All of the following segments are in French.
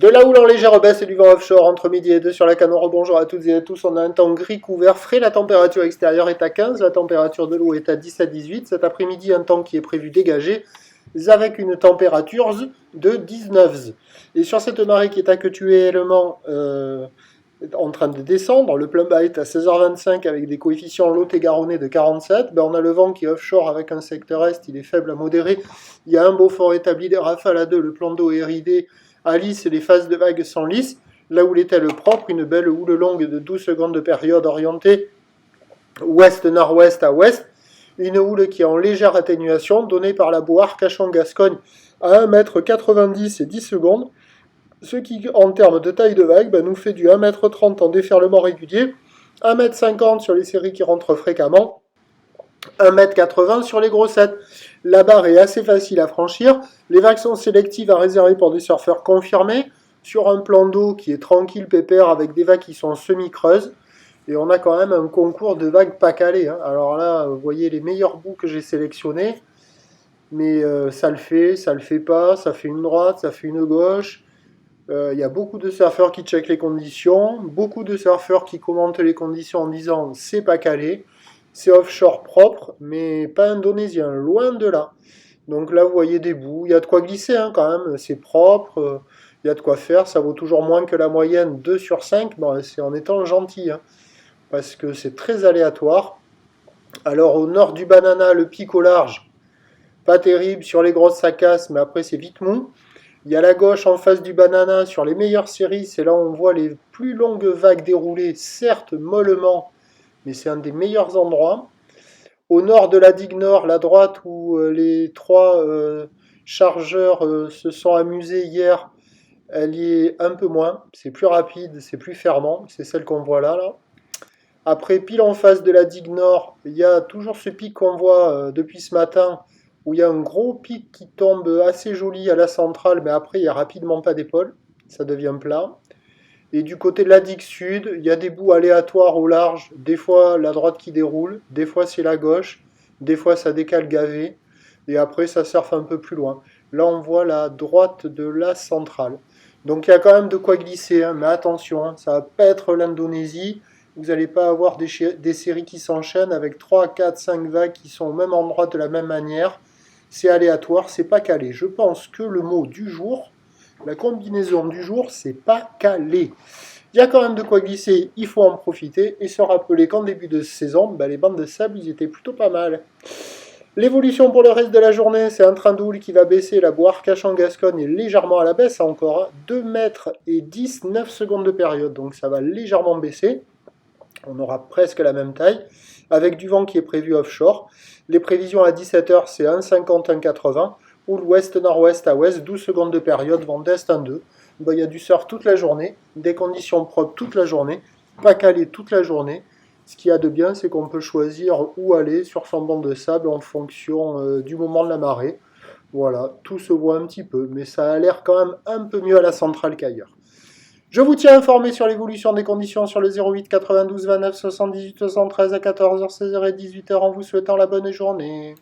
De la houle en légère baisse et du vent offshore entre midi et 2 sur la Canore. Bonjour à toutes et à tous. On a un temps gris couvert, frais. La température extérieure est à 15. La température de l'eau est à 17 à 18. Cet après-midi, un temps qui est prévu dégagé avec une température de 19. Et sur cette marée qui est actuellement en train de descendre, le plumb est à 16h25 avec des coefficients Lot-et-Garonnais de 47. On a le vent qui est offshore avec un secteur est, il est faible à modéré. Il y a un beau fort établi, des rafales à 2, le plan d'eau est ridé à lisse et les phases de vagues sont lisses. La houle est-elle propre, une belle houle longue de 12 secondes de période orientée ouest-nord-ouest à ouest. Une houle qui est en légère atténuation, donnée par la boue Arcachon-Gascogne à 1,90 m et 10 secondes, ce qui, en termes de taille de vague, nous fait du 1,30 m en déferlement régulier, 1,50 m sur les séries qui rentrent fréquemment, 1,80 m sur les grossettes. La barre est assez facile à franchir. Les vagues sont sélectives à réserver pour des surfeurs confirmés, sur un plan d'eau qui est tranquille, pépère, avec des vagues qui sont semi-creuses. Et on a quand même un concours de vagues pas calées. Alors là, vous voyez les meilleurs bouts que j'ai sélectionnés. Mais ça le fait pas, ça fait une droite, ça fait une gauche. Il y a beaucoup de surfeurs qui checkent les conditions, beaucoup de surfeurs qui commentent les conditions en disant c'est pas calé, c'est offshore propre, mais pas indonésien, loin de là. Donc là, vous voyez des bouts, il y a de quoi glisser quand même, c'est propre, il y a de quoi faire, ça vaut toujours moins que la moyenne 2 sur 5, c'est en étant gentil, parce que c'est très aléatoire. Alors au nord du banana, le pic au large, pas terrible sur les grosses sacasses, mais après c'est vite mou. Il y a la gauche en face du banana sur les meilleures séries, c'est là où on voit les plus longues vagues déroulées, certes mollement, mais c'est un des meilleurs endroits. Au nord de la digue nord, la droite où les trois chargeurs se sont amusés hier, elle y est un peu moins, c'est plus rapide, c'est plus fermant, c'est celle qu'on voit là. Après, pile en face de la digue nord, il y a toujours ce pic qu'on voit depuis ce matin, où il y a un gros pic qui tombe assez joli à la centrale, mais après, il n'y a rapidement pas d'épaule, ça devient plat. Et du côté de la digue sud, il y a des bouts aléatoires au large, des fois la droite qui déroule, des fois c'est la gauche, des fois ça décale gavé, et après ça surfe un peu plus loin. Là, on voit la droite de la centrale. Donc il y a quand même de quoi glisser, mais attention, ça va pas être l'Indonésie. Vous n'allez pas avoir des séries qui s'enchaînent avec 3, 4, 5 vagues qui sont au même endroit de la même manière. C'est aléatoire, c'est pas calé. Je pense que le mot du jour, la combinaison du jour, c'est pas calé. Il y a quand même de quoi glisser, il faut en profiter et se rappeler qu'en début de saison, les bandes de sable, ils étaient plutôt pas mal. L'évolution pour le reste de la journée, c'est un train de houle qui va baisser. La boue Arcachon-Gascogne est légèrement à la baisse encore. 2 mètres et 10, 9 secondes de période, donc ça va légèrement baisser. On aura presque la même taille, avec du vent qui est prévu offshore. Les prévisions à 17h, c'est 1,50, 1,80. Ou l'ouest-nord-ouest à ouest, 12 secondes de période, vent d'est 1,2. Il y a du surf toute la journée, des conditions propres toute la journée, pas calé toute la journée. Ce qu'il y a de bien, c'est qu'on peut choisir où aller sur son banc de sable en fonction du moment de la marée. Voilà, tout se voit un petit peu, mais ça a l'air quand même un peu mieux à la centrale qu'ailleurs. Je vous tiens informé sur l'évolution des conditions sur le 08 92 29 78 73 à 14h, 16h et 18h en vous souhaitant la bonne journée.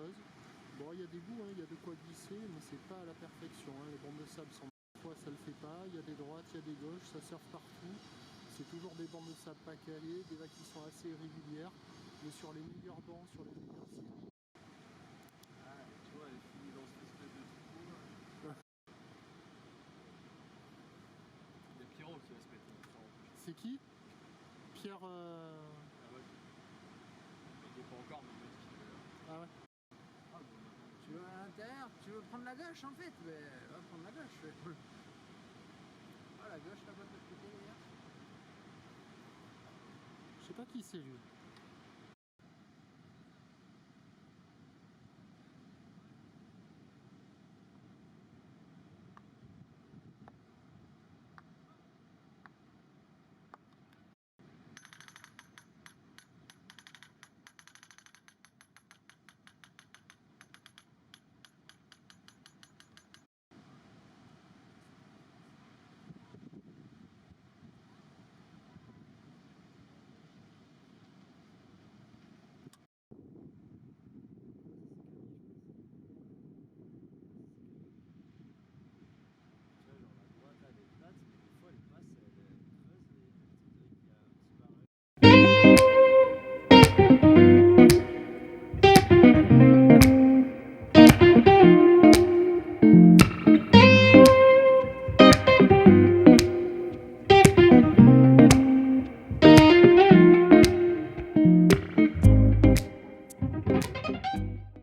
creuse. Bon, il y a des bouts, hein, il y a de quoi glisser, mais c'est pas à la perfection. Hein. Les bancs de sable sont parfois ça le fait pas. Il y a des droites, il y a des gauches, ça surfe partout. C'est toujours des bancs de sable pas calés, des vagues qui sont assez irrégulières. Mais sur les meilleurs bancs, sur les meilleures séries. Ah, tu vois, elle finit dans cette espèce de trou là. Il y a Pierrot qui va se mettre en plus. C'est qui? Pierre. Ah ouais. Il est pas encore, mais il m'a dit qu'il est là. Ah ouais. Ah bon, maintenant. Tu veux à l'intérieur? Tu veux prendre la gauche en fait? Mais va prendre la gauche. Ah, la gauche là-bas de l'autre côté d'ailleurs. Je sais pas qui c'est lui.